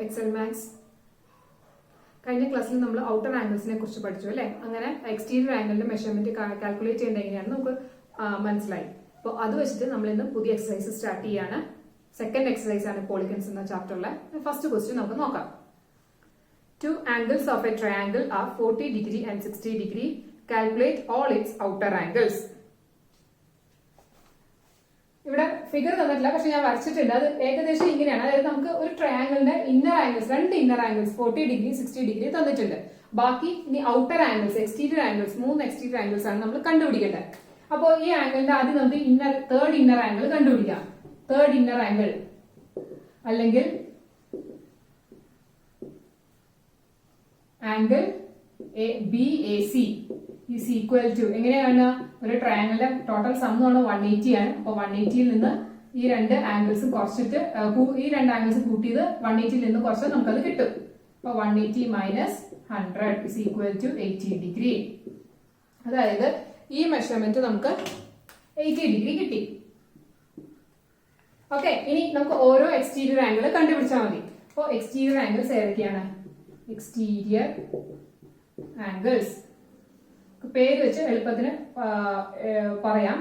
Excel maths. കഴിഞ്ഞ ക്ലാസ്സിൽ നമ്മൾ ഔട്ടർ ആംഗിൾസിനെ കുറിച്ച് പഠിച്ചു അല്ലേ. അങ്ങനെ എക്സ്റ്റീരിയർ ആംഗിളിന്റെ മെഷർമെന്റ് കാൽക്കുലേറ്റ് ചെയ്യേണ്ടത് എങ്ങനെയാണെന്ന് നമുക്ക് മനസ്സിലായി. അപ്പോൾ അത് വെച്ചിട്ട് നമ്മൾ ഇന്ന് പുതിയ എക്സസൈസ് സ്റ്റാർട്ട് ചെയ്യാണ്. സെക്കൻഡ് എക്സസൈസ് ആണ് പോളിഗൺസ് എന്ന ചാപ്റ്ററിലെ. ഫസ്റ്റ് ക്വസ്റ്റ്യൻ നമുക്ക് നോക്കാം. Two angles of a triangle are 40 degree and 60 degree. Calculate all its outer angles. ഇവിടെ ഫിഗർ തന്നിട്ടില്ല, പക്ഷെ ഞാൻ വരച്ചിട്ടുണ്ട്. അത് ഏകദേശം ഇങ്ങനെയാണ്. അതായത് നമുക്ക് ഒരു ട്രയാങ്കിളിന്റെ ഇന്നർ ആംഗിൾസ്, രണ്ട് ഇന്നർ ആംഗിൾസ് 40 ഡിഗ്രി 60 ഡിഗ്രി തന്നിട്ടുണ്ട്. ബാക്കി ഇനി outer angles, exterior angles, 3 exterior angles ആണ് നമ്മൾ കണ്ടുപിടിക്കേണ്ടത്. അപ്പോൾ ഈ ആംഗിളിന്റെ ആദ്യം നമുക്ക് തേർഡ് ഇന്നർ ആംഗിൾ കണ്ടുപിടിക്കാം. തേർഡ് ഇന്നർ ആംഗിൾ അല്ലെങ്കിൽ angle BAC is equal to എങ്ങനെയാണ്? ഒരു ട്രയാങ്കിളിന്റെ ടോട്ടൽ സം എന്ന് പറഞ്ഞാൽ 180 ആണ്. അപ്പൊ 180യിൽ നിന്ന് ഈ രണ്ട് ആംഗിൾസ് കുറച്ചിട്ട് ഈ രണ്ട് ആംഗിൾസ് കൂട്ടിയത് 180യിൽ നിന്ന് കുറച്ച് നമുക്കത് കിട്ടും. അപ്പൊ 180 minus 100 is equal to 80 degree. അതായത് ഈ മെഷർമെന്റ് നമുക്ക് 80 ഡിഗ്രി കിട്ടി. ഓക്കെ, ഇനി നമുക്ക് ഓരോ എക്സ്റ്റീരിയർ ആംഗിൾ കണ്ടുപിടിച്ചാൽ മതി. അപ്പോൾ എക്സ്റ്റീരിയർ ആംഗിൾസ് ഏതൊക്കെയാണ്? എക്സ്റ്റീരിയർ ആംഗിൾസ് പേര് വെച്ച് എളുപ്പത്തിന് പറയാം.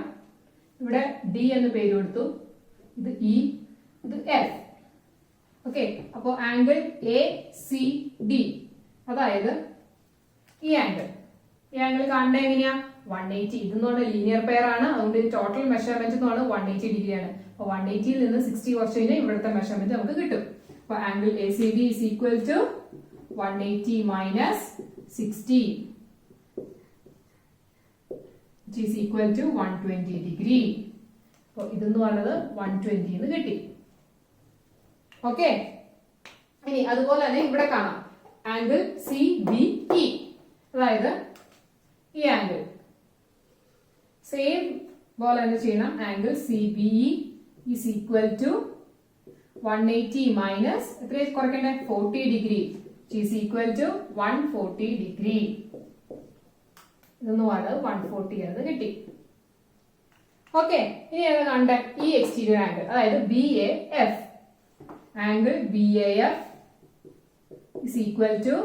ഇവിടെ ഡി എന്ന് പേര് കൊടുത്തു, ഇത് ഇ, ഇത് എഫ്. ഓക്കെ, അപ്പോൾ ആംഗിൾ ACD, അതായത് ഈ ആംഗിൾ കാണേണ്ടത് എങ്ങനെയാ? 180. ഇതെന്ന് ലീനിയർ പെയർ ആണ്, അതുകൊണ്ട് ടോട്ടൽ മെഷർമെന്റ് എന്ന് പറഞ്ഞാൽ 180 ഡിഗ്രിയാണ്. അപ്പോൾ 180യിൽ നിന്ന് 60 കുറച്ച് കഴിഞ്ഞാൽ ഇവിടുത്തെ മെഷർമെന്റ് നമുക്ക് കിട്ടും. അപ്പോൾ angle ACD is equal to 180 minus 60 which is equal to 120 degree. അപ്പോൾ ഇതെന്ന് പറയുന്നത് 120 എന്ന് കിട്ടി. ഓക്കെ, ഇനി അതുപോലെ തന്നെ ഇവിടെ കാണാം ആംഗിൾ CBE, അതായത് ഈ ആംഗിൾ സെയിം പോലെ തന്നെ ചെയ്യണം. Angle CBE is equal to 180 minus എത്ര കുറയ്ക്കണ്ടേ? 40 degree which is equal to 140 degree. ഇതെന്ന് പറയുന്നത് 140 എന്ന് കിട്ടി. ഓക്കെ, ഇനി ഏതാ കാണണ്ടേ? ഈ എക്സ്റ്റീരിയർ ആംഗിൾ, അതായത് BAF. Angle BAF is equal to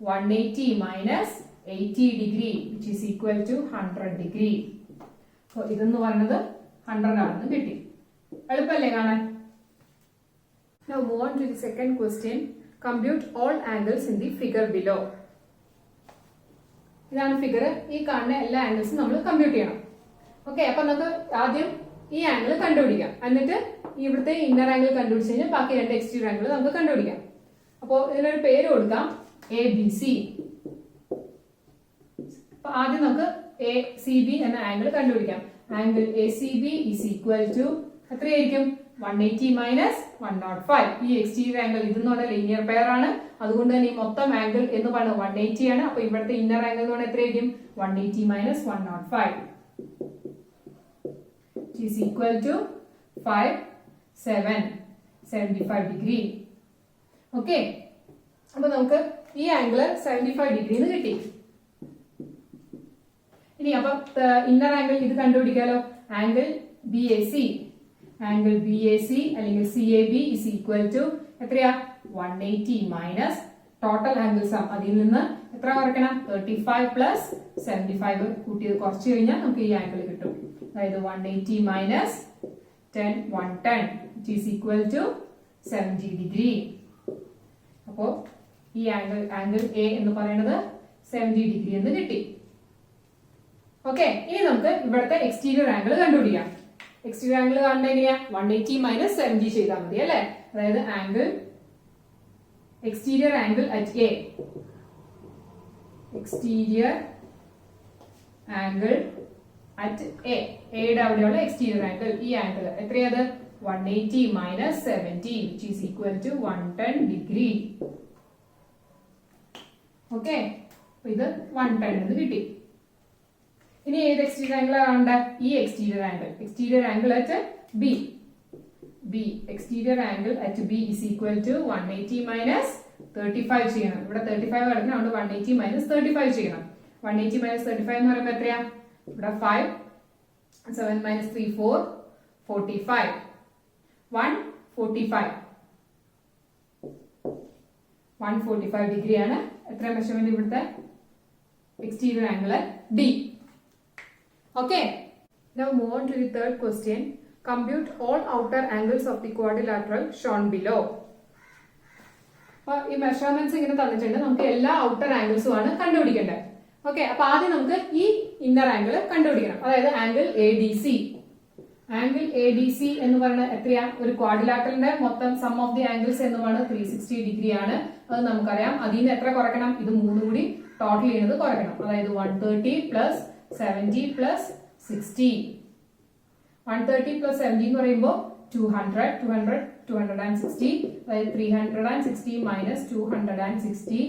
180 minus 80 degree which is equal to 100 degree. അപ്പോൾ ഇതെന്ന് പറയുന്നത് 100 ആണെന്ന് കിട്ടി. എളുപ്പമല്ലേ കാണാൻ? Now move on to the second question. Compute all angles in the figure below. ഇതാണ് ഫിഗർ. ഈ കാണുന്ന എല്ലാ ആംഗിൾസും നമ്മൾ കമ്പ്യൂട്ട് ചെയ്യണം. ഓക്കെ, അപ്പൊ നമുക്ക് ആദ്യം ഈ ആംഗിൾ കണ്ടുപിടിക്കാം. എന്നിട്ട് ഇവിടുത്തെ ഇന്നർ ആംഗിൾ കണ്ടുപിടിച്ച് കഴിഞ്ഞാൽ ബാക്കി രണ്ട് എക്സ്റ്റീരിയർ ആംഗിൾ നമുക്ക് കണ്ടുപിടിക്കാം. അപ്പോൾ ഇതിനൊരു പേര് കൊടുക്കാം, ABC. അപ്പൊ ആദ്യം നമുക്ക് ACB എന്ന ആംഗിൾ കണ്ടുപിടിക്കാം. Angle ACB is equal to എത്രയായിരിക്കും? 180 മൈനസ് 105. ഈ എക്സ്റ്റീരിയർ ആംഗിൾ ഇതെന്ന് ലീനിയർ പെയർ ആണ്, അതുകൊണ്ട് തന്നെ ഈ മൊത്തം ആംഗിൾ എന്ന് പറയുന്നത് 180 ആണ്. അപ്പൊ ഇവിടുത്തെ ഇന്നർ ആംഗിൾ എന്ന് പറഞ്ഞാൽ എത്രയായിരിക്കും? 180 minus 105 is equal to 75 degree. Okay, അപ്പൊ നമുക്ക് ഈ ആംഗിൾ 75 ഡിഗ്രി എന്ന് കിട്ടി. ഇനി അപ്പൊ ഇന്നർ ആംഗിൾ ഇത് കണ്ടുപിടിക്കാലോ. ആംഗിൾ BAC അല്ലെങ്കിൽ CAB is equal to എത്രയാ? 180 മൈനസ് ടോട്ടൽ ആംഗിൾ സം, അതിൽ നിന്ന് എത്ര കുറയ്ക്കണം? 35 പ്ലസ് 75 കൂട്ടിയത് കുറച്ച് കഴിഞ്ഞാൽ നമുക്ക് ഈ ആംഗിൾ കിട്ടും. അതായത് 180 minus 110 which is equal to 70 degree. അപ്പോ ഈ ആംഗിൾ A എന്ന് പറയുന്നത് 70 ഡിഗ്രി എന്ന് കിട്ടി. ഓക്കെ, ഇനി നമുക്ക് ഇവിടുത്തെ എക്സ്റ്റീരിയർ ആംഗിൾ കണ്ടുപിടിക്കാം. എക്സ്റ്റീരിയർ ആംഗിൾ കാണുന്നത് എങ്ങനെയാ? 180 മൈനസ് 70 ചെയ്താൽ മതി അല്ലെ. അതായത് exterior angle at A, exterior angle at എയുടെ അവിടെയുള്ള എക്സ്റ്റീരിയർ ആംഗിൾ, ഈ ആംഗിൾ എത്രയത്? 180 minus 70 which is equal to 110 degree. Okay, ഇത് 110 എന്ന് കിട്ടി. ഇനി ഏത് എക്സ്റ്റീരിയർ ആംഗിൾ ആണ്? ഈ exterior angle at B. Exterior angle at B is equal to 180 minus 35 ചെയ്യണം. ഇവിടെ 35 കിടക്കണം, അതുകൊണ്ട് 180 മൈനസ് 35 ചെയ്യണം. 180 മൈനസ് 35 എന്ന് പറയുമ്പോൾ എത്രയാ? ഇവിടെ 5, 7 മൈനസ് 3 4, 45, 145. 145 ഡിഗ്രി ആണ്. എത്ര മെഷർമെന്റ് ഇവിടുത്തെ exterior angle D. Okay, now move on to the third question. Compute all outer angles of the quadrilateral shown below. അപ്പൊ ഈ മെഷർമെന്റ്സ് ഇങ്ങനെ തന്നിട്ടുണ്ട്, നമുക്ക് എല്ലാ ഔട്ടർ ആംഗിൾസും ആണ് കണ്ടുപിടിക്കേണ്ടത്. ഓക്കെ, അപ്പൊ ആദ്യം നമുക്ക് ഈ ഇന്നർ ആംഗിൾ കണ്ടുപിടിക്കണം, അതായത് angle A D C. Angle A D C എന്ന് പറയുന്നത് എത്രയാ? ഒരു ക്വാഡ്രിലാറ്ററലിന്റെ മൊത്തം സം ഓഫ് ദി ആംഗിൾസ് എന്ന് പറയുന്നത് 360 ഡിഗ്രി ആണ്. അത് നമുക്കറിയാം. അതിൽ നിന്ന് എത്ര കുറയ്ക്കണം? ഇത് മൂന്നും കൂടി ടോട്ടൽ ചെയ്യുന്നത് കുറയ്ക്കണം. അതായത് 130 പ്ലസ് 70 പ്ലസ് 60. 130 പ്ലസ് 70 എന്ന് പറയുമ്പോൾ 260. അതായത് 360 minus 260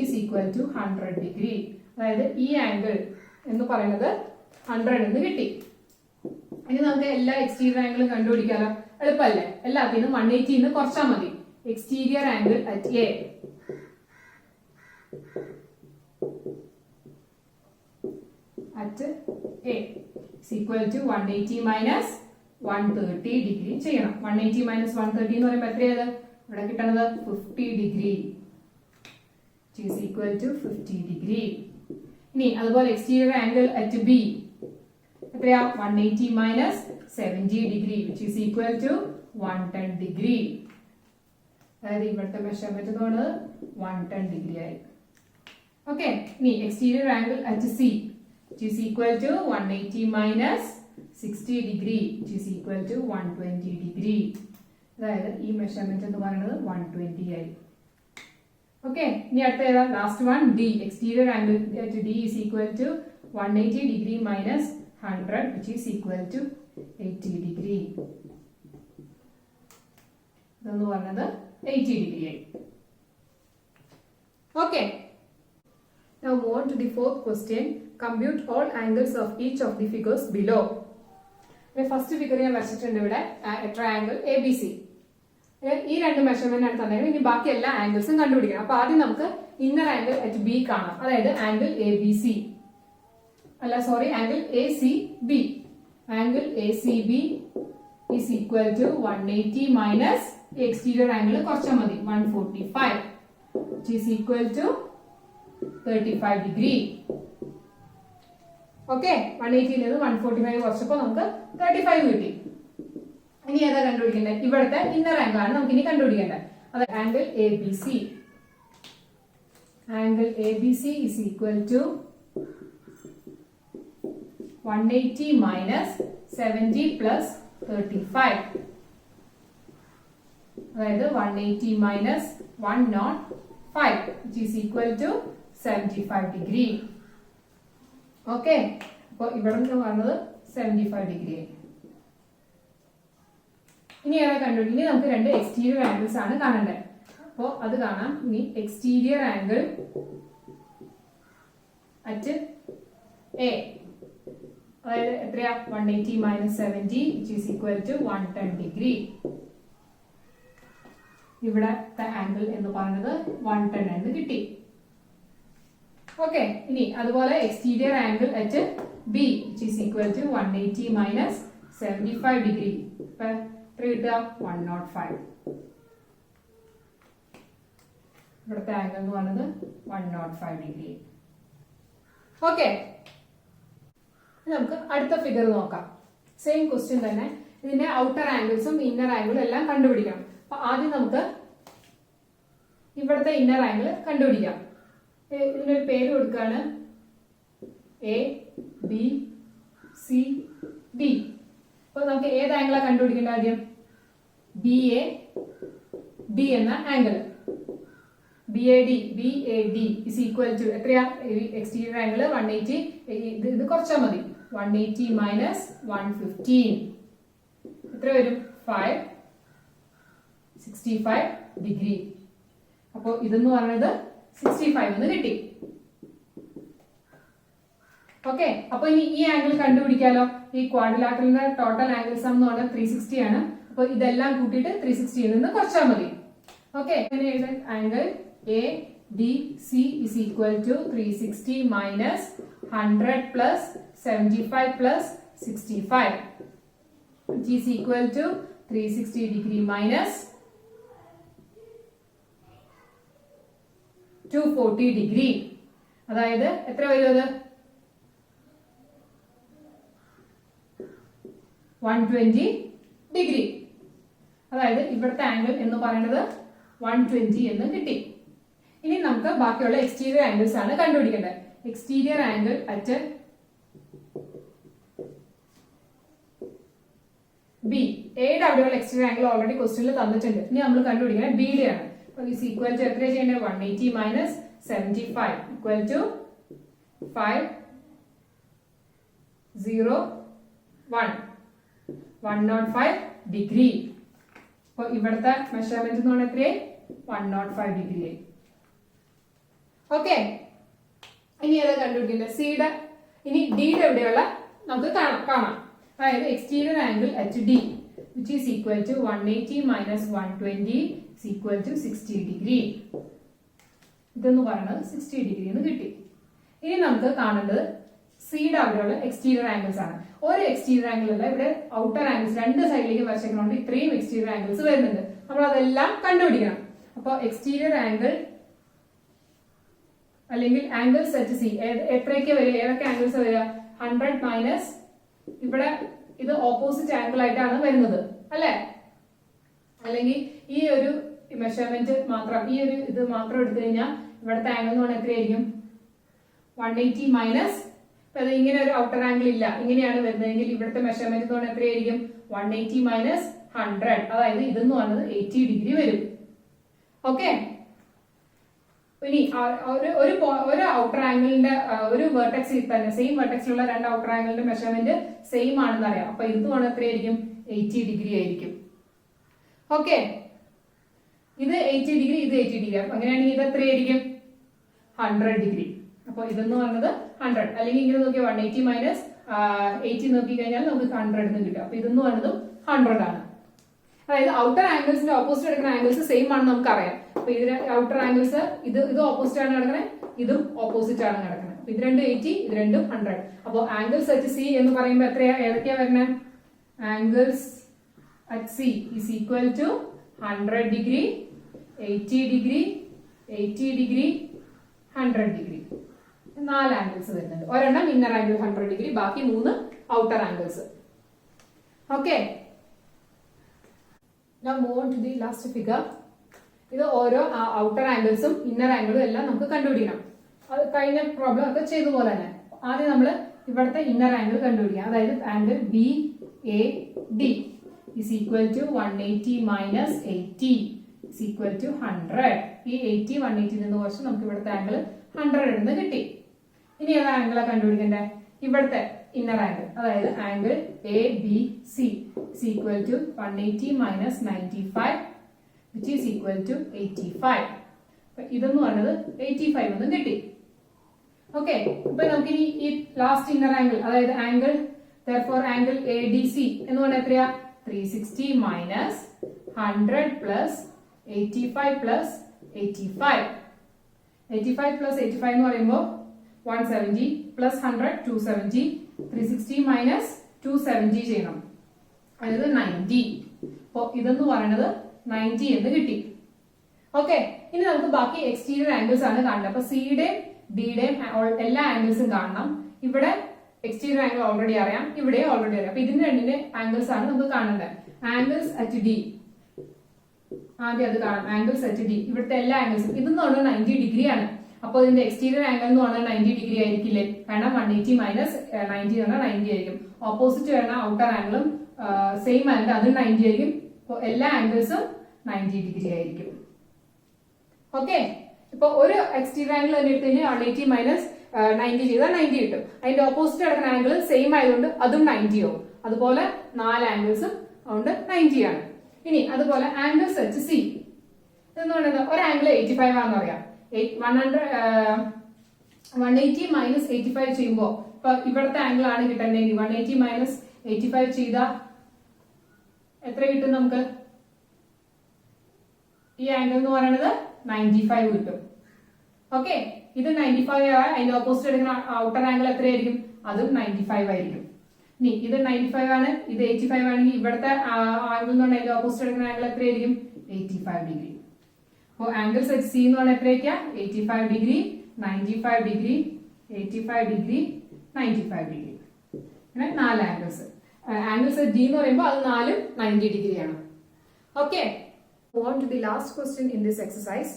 is equal to 100 degree. അതായത് ഈ ആംഗിൾ എന്ന് പറയുന്നത് 100 എന്ന് കിട്ടി. ഇനി നമുക്ക് എല്ലാ എക്സ്റ്റീരിയർ ആംഗിളും കണ്ടുപിടിക്കാലോ. എളുപ്പമല്ലേ? എല്ലാത്തിനും 180 എന്ന് കുറച്ചാൽ മതി. Exterior angle at A is equal to 180 minus 130 degree ചെയ്യണം. 180 minus 130 എന്ന് പറയുമ്പോൾ എത്രയത്? ഇവിടെ കിട്ടുന്നത് 50 degree is equal to 50 degree. ഇനി അതുപോലെ എക്സ്റ്റീരിയർ ആംഗിൾ അറ്റ് ബി എത്രയാ? 180 minus 70 degree which is equal to 110 degree. അതായത് ഇവിടുത്തെ മെഷർമെന്റ് എന്ന് പറയുന്നത് 110 ഡിഗ്രി ആയി. ഓക്കെ, ഇനി exterior angle at C which is equal to 180 minus 60 degree which is equal to 120 degree. അതായത് ഈ മെഷർമെന്റ് എന്ന് പറയുന്നത് 120 ആയി. ഓക്കെ, ഇനി അടുത്ത ഏതാ? Last one D. Exterior angle at D is equal to 180 degree minus 100 which is equal to 80 degree. ഇതെന്ന് പറയുന്നത് 80 degree ആയി. Okay, now move on to the fourth question. Compute all angles of each of the figures below. First figure ഞാൻ വരച്ചിട്ടുണ്ട് ഇവിടെ, triangle A B C. ഈ രണ്ട് measurement ആണ് തന്നെ. ഇനി ബാക്കി എല്ലാ ആംഗിൾസും കണ്ടുപിടിക്കണം. അപ്പൊ ആദ്യം നമുക്ക് ഇന്നർ ആംഗിൾ അറ്റ് ബി കാണാം, അതായത് ആംഗിൾ എ ബി സി അല്ല sorry angle A C B. Angle A C B is equal to 180 minus exterior angle കുറച്ചാൽ മതി 145 which is equal to 35 degree. Okay, 180 നിന്ന് 145 കുറച്ചപ്പോൾ നമുക്ക് 35 കിട്ടി. ഇനി ഏതാ കണ്ടുപിടിക്കേണ്ടത്? ഇവിടുത്തെ ഇന്നർ ആംഗിൾ ആണ് നമുക്ക് ഇനി കണ്ടുപിടിക്കേണ്ടത്. അത് angle A B C. Angle A B C is equal to 180 minus 70 plus 35. അതായത് 180 minus 105 which is equal to 75 degree. Okay, അപ്പോൾ ഇവിടെ നിന്ന് പറഞ്ഞത് 75 ഡിഗ്രി. ഇനി ഏതാ കണ്ടുപിടിക്കും? ഇനി നമുക്ക് രണ്ട് എക്സ്റ്റീരിയർ ആംഗിൾസ് ആണ് കാണേണ്ടത്. അപ്പോൾ അത് കാണാം. ഇനി എക്സ്റ്റീരിയർ ആംഗിൾ അറ്റ് എ അതായത് എത്രയാ? 180 minus 70 which is equal to 110 degree. ഇവിടത്തെ ആംഗിൾ എന്ന് പറയുന്നത് 110 എന്ന് കിട്ടി. ഓക്കെ, ഇനി അതുപോലെ exterior angle at B which is equal to 180 minus 75 degree. ഇപ്പൊ എത്ര കിട്ടുക? 105. ഇവിടുത്തെ ആംഗിൾ എന്ന് പറയുന്നത് 105 ഡിഗ്രി. ഓക്കെ, നമുക്ക് അടുത്ത ഫിഗർ നോക്കാം. സെയിം ക്വസ്റ്റ്യൻ തന്നെ. ഇതിന്റെ ഔട്ടർ ആംഗിൾസും ഇന്നർ ആംഗിളും എല്ലാം കണ്ടുപിടിക്കണം. അപ്പൊ ആദ്യം നമുക്ക് ഇവിടുത്തെ ഇന്നർ ആംഗിൾ കണ്ടുപിടിക്കാം. ഇതിനൊരു പേര് കൊടുക്കുകയാണ് എ ബി സി ഡി. അപ്പൊ നമുക്ക് ഏത് ആംഗിളാണ് കണ്ടുപിടിക്കേണ്ടത്? ആദ്യം ബി എ ഡി എന്ന ആംഗിൾ. B A D is equal to എത്രയാ? Exterior angle 180. ഇത് കുറച്ചാൽ മതി. 180 മൈനസ് 115 എത്ര വരും? 65 ഡിഗ്രി. അപ്പോ ഇതെന്ന് പറയുന്നത് 65 എന്ന് കിട്ടി. ഓക്കെ, അപ്പൊ ഇനി ഈ ആംഗിൾ കണ്ടുപിടിക്കാലോ. ഈ ക്വാഡ്രിലാറ്ററലിന്റെ ടോട്ടൽ ആംഗിൾ സം എന്ന് പറഞ്ഞാൽ 360 ആണ്. അപ്പൊ ഇതെല്ലാം കൂട്ടിയിട്ട് 360 നിന്ന് കുറച്ചാൽ മതി. Okay, angle A D C is equal to 360 minus 100 plus 75 plus 65 which is equal to 360 degree minus 240 degree. അതായത് എത്ര വരും അത്? 120 ഡിഗ്രി. അതായത് ഇവിടുത്തെ ആംഗിൾ എന്ന് പറയുന്നത് 120 എന്ന് കിട്ടി. ഇനി നമുക്ക് ബാക്കിയുള്ള എക്സ്റ്റീരിയർ ആംഗിൾസ് ആണ് കണ്ടുപിടിക്കേണ്ടത്. Exterior angle at B. എയുടെ അവിടെയുള്ള എക്സ്റ്റീരിയർ ആംഗിൾ ഓൾറെഡി ക്വസ്റ്റ്യനിൽ തന്നിട്ടുണ്ട്. ഇനി നമ്മൾ കണ്ടുപിടിക്കുന്നത് ബിയുടെ ആണ്. അപ്പോൾ ഈസ് ഈക്വൽ ടു എത്ര ചെയ്യേണ്ടത്? 180 മൈനസ് 75 ഈക്വൽ ടു 501 105 ഡിഗ്രി. അപ്പോൾ ഇവിടുത്തെ മെഷർമെന്റ് എന്ന് പറഞ്ഞാൽ എത്രയായി? 105 ഡിഗ്രി ആയി. ഓക്കെ, ഇനി ഏതാ കണ്ടുപിടിക്കേണ്ടത്? സിയുടെ. ഇനി ഡിയുടെ എവിടെയുള്ള നമുക്ക് കാണാം. അതായത് exterior angle at D which is equal to 180 minus 120 is equal to 60 degree. ഇതെന്ന് പറയുന്നത് 60 ഡിഗ്രി എന്ന് കിട്ടി. ഇനി നമുക്ക് കാണേണ്ടത് സിയുടെ അവിടെയുള്ള എക്സ്റ്റീരിയർ ആംഗിൾസ് ആണ്. ഒരു എക്സ്റ്റീരിയർ ആംഗിൾ അല്ല, ഇവിടെ ഔട്ടർ ആംഗിൾസ് രണ്ട് സൈഡിലേക്ക് വരച്ചേക്കുന്നതുകൊണ്ട് ഇത്രയും എക്സ്റ്റീരിയർ ആംഗിൾസ് വരുന്നുണ്ട്. നമ്മൾ അതെല്ലാം കണ്ടുപിടിക്കണം. അപ്പോൾ എക്സ്റ്റീരിയർ ആംഗിൾ അല്ലെങ്കിൽ ആംഗിൾസ് അറ്റ് സി എത്രയൊക്കെ വരിക? ഏതൊക്കെ ആംഗിൾസ് വരിക? 100 മൈനസ് ഇവിടെ ഇത് ഓപ്പോസിറ്റ് ആംഗിൾ ആയിട്ടാണ് വരുന്നത് അല്ലെ? അല്ലെങ്കിൽ ഈ ഒരു മെഷർമെന്റ് മാത്രം, ഈ ഒരു ഇത് മാത്രം എടുത്തു കഴിഞ്ഞാൽ ഇവിടുത്തെ ആംഗിൾ എന്ന് പറഞ്ഞാൽ എത്രയായിരിക്കും? 180 മൈനസ് ഇങ്ങനെ ഒരു ഔട്ടർ ആംഗിൾ ഇല്ല, ഇങ്ങനെയാണ് വരുന്നതെങ്കിൽ ഇവിടുത്തെ മെഷർമെന്റ് എന്ന് പറഞ്ഞാൽ എത്രയായിരിക്കും? 180 മൈനസ് 100. അതായത് ഇതെന്ന് പറഞ്ഞത് 80 ഡിഗ്രി വരും. ഓക്കെ, ഇനി ഒരു ഔട്ടർ ആംഗിളിന്റെ ഒരു വെർട്ടെക്സിൽ തന്നെ സെയിം വെർട്ടെക്സിലുള്ള രണ്ട് ഔട്ടർ ആംഗിളിന്റെ മെഷർമെന്റ് സെയിം ആണെന്ന് അറിയാം. അപ്പൊ ഇത് പറഞ്ഞാൽ എത്രയായിരിക്കും? 80 ഡിഗ്രി ആയിരിക്കും. ഓക്കെ, ഇത് 80 ഡിഗ്രി, ഇത് 80 ഡിഗ്രി. അങ്ങനെയാണെങ്കിൽ ഇത് എത്രയായിരിക്കും? 100 ഡിഗ്രി. അപ്പൊ ഇതെന്ന് പറഞ്ഞത് 100. അല്ലെങ്കിൽ ഇങ്ങനെ നോക്കിയാൽ 180 മൈനസ് 80 നോക്കി കഴിഞ്ഞാൽ നമുക്ക് 100 എന്ന് കിട്ടും. അപ്പൊ ഇതെന്ന് പറഞ്ഞതും 100 ആണ്. അതായത് ഔട്ടർ ആംഗിൾസിന്റെ ഓപ്പോസിറ്റ് എടുക്കുന്ന ആംഗിൾസ് സെയിം ആണെന്ന് നമുക്ക് അറിയാം. അപ്പൊ ഇതിന് ഔട്ടർ ആംഗിൾസ് ഇത് ഓപ്പോസിറ്റ് ആണ് കിടക്കുന്നത്, ഇതും ഓപ്പോസിറ്റ് ആണ് കിടക്കുന്നത്. അപ്പൊ ഇത് രണ്ടും 80, ഇത് രണ്ടും 100. അപ്പൊ ആംഗിൾസ് അറ്റ് സി എന്ന് പറയുമ്പോൾ ഏതൊക്കെയാ വരുന്നത്? Angles at C is equal to 100 degree, 80 degree, 80 degree, 100 degree. 4 angles വരുന്നുണ്ട്. ഒരെണ്ണം ഇന്നർ ആംഗിൾ 100 ഡിഗ്രി, ബാക്കി 3 outer angles. Okay, now move on to the last figure. ഇത് ഓരോ ഔട്ടർ ആംഗിൾസും ഇന്നർ ആംഗിളും എല്ലാം നമുക്ക് കണ്ടുപിടിക്കണം. അത് കഴിഞ്ഞ പ്രോബ്ലം ഒക്കെ ചെയ്ത പോലെ തന്നെ ആദ്യം നമ്മൾ ഇവിടുത്തെ ഇന്നർ ആംഗിൾ കണ്ടുപിടിക്കാം. അതായത് angle B A D is equal to 180 minus 80 is equal to 100. ഈ 80 180 നിന്ന് കുറച്ച് നമുക്ക് ഇവിടുത്തെ ആംഗിൾ 100 എന്ന് കിട്ടി. ഇനി ഏതാ ആംഗിളാണ് കണ്ടുപിടിക്കേണ്ടത്? ഇവിടുത്തെ ഇന്നർ ആംഗിൾ, അതായത് angle A B C is equal to 180 minus 95 which is equal to 85. അപ്പൊ ഇതെന്ന് പറഞ്ഞത് 85 എന്ന് കിട്ടി. ഓക്കെ, ഇപ്പൊ നമുക്ക് ഈ ലാസ്റ്റ് ഇന്നർ ആംഗിൾ, അതായത് angle therefore angle A D C എന്ന് പറഞ്ഞാൽ എത്രയാ? 360 minus 100 plus 85 plus 85. 85 plus 85 എന്ന് പറയുമ്പോൾ 170 plus 100 270. 360 minus 270 ചെയ്യണം, അതായത് 90. അപ്പൊ ഇതെന്ന് പറയുന്നത് 90 എന്ന് കിട്ടി. ഓക്കെ, ഇനി നമുക്ക് ബാക്കി എക്സ്റ്റീരിയർ ആംഗിൾസ് ആണ് കാണേണ്ടത്. അപ്പൊ സിയുടെയും ഡിയുടെയും എല്ലാ ആംഗിൾസും കാണണം. ഇവിടെ എക്സ്റ്റീരിയർ ആംഗിൾ ഓൾറെഡി അറിയാം, ഇവിടെ ഓൾറെഡി അറിയാം. അപ്പൊ ഇതിന്റെ രണ്ടിന്റെ ആംഗിൾസ് ആണ് നമുക്ക് കാണേണ്ടത്. ആംഗിൾസ് അറ്റ് ഡി, ആദ്യം അത് കാണാം. ആംഗിൾസ് അറ്റ് ഡി, ഇവിടുത്തെ എല്ലാ ആംഗിൾസും ഇതെന്ന് പറഞ്ഞാൽ 90 ഡിഗ്രി ആണ്. അപ്പൊ ഇതിന്റെ എക്സ്റ്റീരിയർ ആംഗിൾ എന്ന് പറഞ്ഞാൽ 90 ഡിഗ്രി ആയിരിക്കില്ലേ? കാരണം 180 മൈനസ് 90 എന്ന് പറഞ്ഞാൽ 90 ആയിരിക്കും. ഓപ്പോസിറ്റ് വരുന്ന ഔട്ടർ ആംഗിളും സെയിം ആംഗിൾ, അതും 90 ആയിരിക്കും. അപ്പൊ എല്ലാ ആംഗിൾസും 90 ഡിഗ്രി ആയിരിക്കും. ഓക്കെ, ഇപ്പൊ ഒരു എക്സ്റ്റീരിയർ ആംഗിൾ തന്നെ എടുത്തു കഴിഞ്ഞാൽ 180 മൈനസ് 90 ചെയ്താൽ 90 കിട്ടും. അതിന്റെ ഓപ്പോസിറ്റ് കിടക്കുന്ന ആംഗിൾ സെയിം ആയതുകൊണ്ട് അതും 90 ആവും. അതുപോലെ 4 ആംഗിൾസും അതുകൊണ്ട് 90 ആണ്. ഇനി അതുപോലെ ആംഗിൾസ് അറ്റ് സി എന്ന് പറയുന്നത് ഒരു ആംഗിൾ 85 ആണെന്ന് പറയാം. 180 മൈനസ് 85 ചെയ്യുമ്പോൾ ഇപ്പൊ ഇവിടുത്തെ ആംഗിൾ ആണ് കിട്ടണമെങ്കിൽ 180 മൈനസ് 85 ചെയ്താൽ എത്ര കിട്ടും നമുക്ക്? ഈ ആംഗിൾ എന്ന് പറയുന്നത് 95 കിട്ടും. ഓക്കെ, ഇത് 95 അതിന്റെ ഓപ്പോസിറ്റ് എടുക്കുന്ന ഔട്ടർ ആംഗിൾ എത്രയായിരിക്കും? അതും 95 ആയിരിക്കും. ഇനി ഇത് 95 ആണ്, ഇത് 85 ആണെങ്കിൽ ഇവിടുത്തെ ആംഗിൾ എന്ന് പറഞ്ഞാൽ അതിന്റെ ഓപ്പോസിറ്റ് എടുക്കുന്ന ആംഗിൾ എത്രയായിരിക്കും? 85 ഡിഗ്രി. അപ്പോൾ ആംഗിൾ സെറ്റ് സി എന്ന് പറഞ്ഞാൽ എത്രയൊക്കെയാ 85 ഡിഗ്രി 95 ഡിഗ്രി 85 ഡിഗ്രി 95 ഡിഗ്രി അങ്ങനെ 4 ആംഗിൾസ്. ആംഗിൾ സെറ്റ് ഡി എന്ന് പറയുമ്പോൾ അത് 4 90 ഡിഗ്രിയാണ്. Okay, on to the last question in this exercise.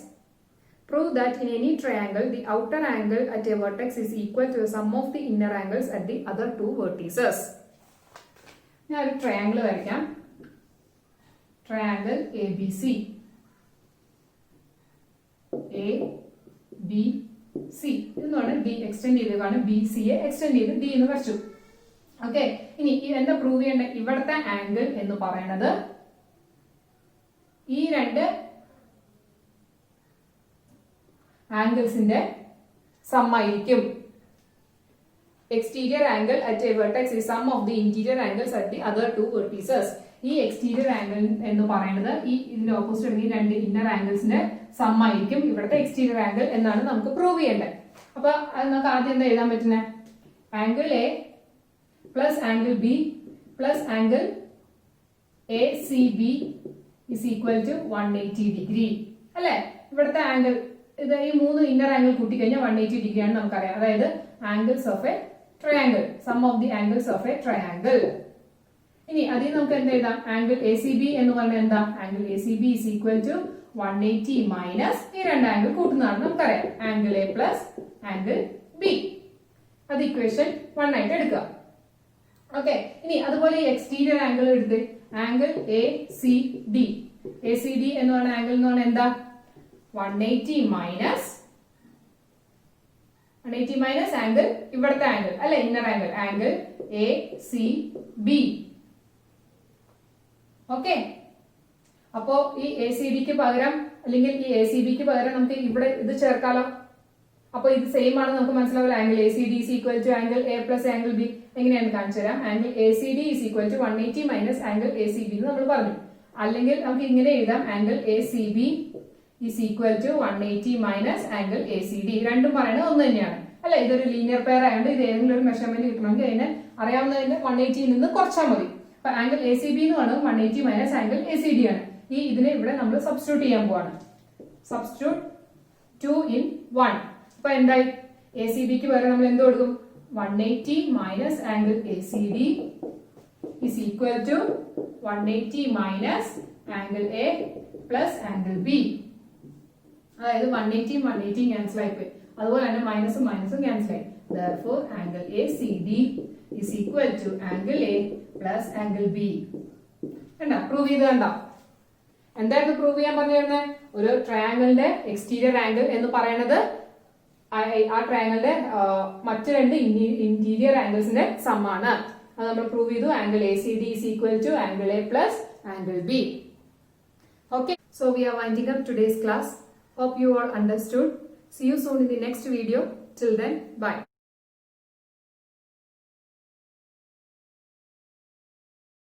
Prove that in any triangle the outer angle at a vertex is equal to the sum of the inner angles at the other two vertices. ഞാൻ ഒരു triangle വരയ്ക്കാം. Triangle A B C, A B C എന്നാണ് D extend ചെയ്തതാണ്. B C A extend ചെയ്ത് D എന്ന് വരച്ചു. Okay, ഇനി എന്താ പ്രൂവ് ചെയ്യേണ്ട? ഇവിടുത്തെ ആംഗിൾ എന്ന് പറയുന്നത് ഈ രണ്ട് ആംഗിൾസിന്റെ സം ആയിരിക്കും. Exterior angle at a vertex is sum of the interior angles at the other two vertices. ഈ എക്സ്റ്റീരിയർ ആംഗിൾ എന്ന് പറയുന്നത് ഇതിന്റെ ഓപ്പോസിറ്റ് ഈ രണ്ട് ഇന്നർ ആംഗിൾസിന്റെ സം ആയിരിക്കും ഇവിടുത്തെ എക്സ്റ്റീരിയർ ആംഗിൾ എന്നാണ് നമുക്ക് പ്രൂവ് ചെയ്യേണ്ടത്. അപ്പൊ അത് നമുക്ക് ആദ്യം എന്താ എഴുതാൻ പറ്റുന്നത്? Angle A plus angle B plus angle A C B is equal to 180 degree അല്ലെ? ഇവിടുത്തെ ആംഗിൾ ഇത് ഈ മൂന്ന് ഇന്നർ ആംഗിൾ കൂട്ടിക്കഴിഞ്ഞാൽ 180 ഡിഗ്രി ആണ് നമുക്കറിയാം. അതായത് angles of a triangle, sum of the angles of a triangle. ഇനി അതിൽ നമുക്ക് എന്താ എഴുതാം? ആംഗിൾ എ സി ബി എന്ന് പറഞ്ഞാൽ എന്താ? Angle A C B is equal to 180 minus ഈ രണ്ട് ആംഗിൾ കൂട്ടുന്നതാണ് നമുക്കറിയാം. Angle A plus angle B. അത് ഇക്വേഷൻ 1 ആയിട്ട് എടുക്കുക. ഓക്കെ, ഇനി അതുപോലെ എക്സ്റ്റീരിയർ ആംഗിൾ എടുത്ത് angle A C D. A C D എന്ന് പറഞ്ഞ ആംഗിൾ എന്ന് പറഞ്ഞാൽ എന്താ? 180 മൈനസ് ആംഗിൾ ഇവിടുത്തെ ആംഗിൾ അല്ലെ, inner angle angle A C B. Okay, അപ്പോ ഈ എ സി ഡിക്ക് പകരം അല്ലെങ്കിൽ ഈ എ സി ബിക്ക് പകരം നമുക്ക് ഇവിടെ ഇത് ചേർക്കാലോ. അപ്പൊ ഇത് സെയിം ആണ് നമുക്ക് മനസ്സിലാവില്ല. Angle A C D is equal to angle A plus angle B. എങ്ങനെയാണ് കാണിച്ചു തരാം. Angle A C D is equal to 180 minus angle A C B എന്ന് നമ്മൾ പറഞ്ഞു. അല്ലെങ്കിൽ നമുക്ക് ഇങ്ങനെ എഴുതാം. Angle A C B is equal to 180 minus angle A C D. രണ്ടും പറയുന്നത് ഒന്ന് തന്നെയാണ് അല്ലെ? ഇതൊരു ലീനിയർ പെയർ ആയതുകൊണ്ട് ഇത് ഏതെങ്കിലും ഒരു മെഷർമെന്റ് കിട്ടണമെങ്കിൽ അതിനെ അറിയാവുന്നതിന്റെ 180 നിന്ന് കുറച്ചാൽ മതി. അപ്പൊ ആംഗിൾ എ സി ബി എന്ന് പറയുന്നത് 180 minus angle A C D ആണ്. ഇതിനെ ഇവിടെ നമ്മൾ സബ്സ്റ്റിറ്റ്യൂട്ട് ചെയ്യാൻ പോവാണ്. Substitute 2 in 1. അപ്പൊ എന്തായി? എ സി ബിക്ക് പകരം നമ്മൾ എന്ത് കൊടുക്കും? 180 minus angle A C D is equal to 180 minus angle A plus angle B. അതായത് 180 180 ക്യാൻസൽ ആയിപ്പോയി. അതുപോലെ തന്നെ മൈനസും മൈനസും ക്യാൻസൽ ആയി. Therefore angle A C D is equal to angle A plus angle B. കണ്ടോ? പ്രൂവ് ചെയ്ത് കണ്ടോ? എന്തായിരുന്നു പ്രൂവ് ചെയ്യാൻ പറഞ്ഞിരുന്നത്? ഒരു ട്രയാംഗിളിന്റെ എക്സ്റ്റീരിയർ ആംഗിൾ എന്ന് പറയുന്നത് ആ ട്രയാംഗിളിന്റെ മറ്റു രണ്ട് ഇന്റീരിയർ ആംഗിൾസിന്റെ സം ആണ്. അത് നമ്മൾ പ്രൂവ് ചെയ്തു. Angle A C D is equal to angle A plus angle B. Okay, so we are winding up today's class. Hope you all understood. See you soon in the next video. Till then, bye.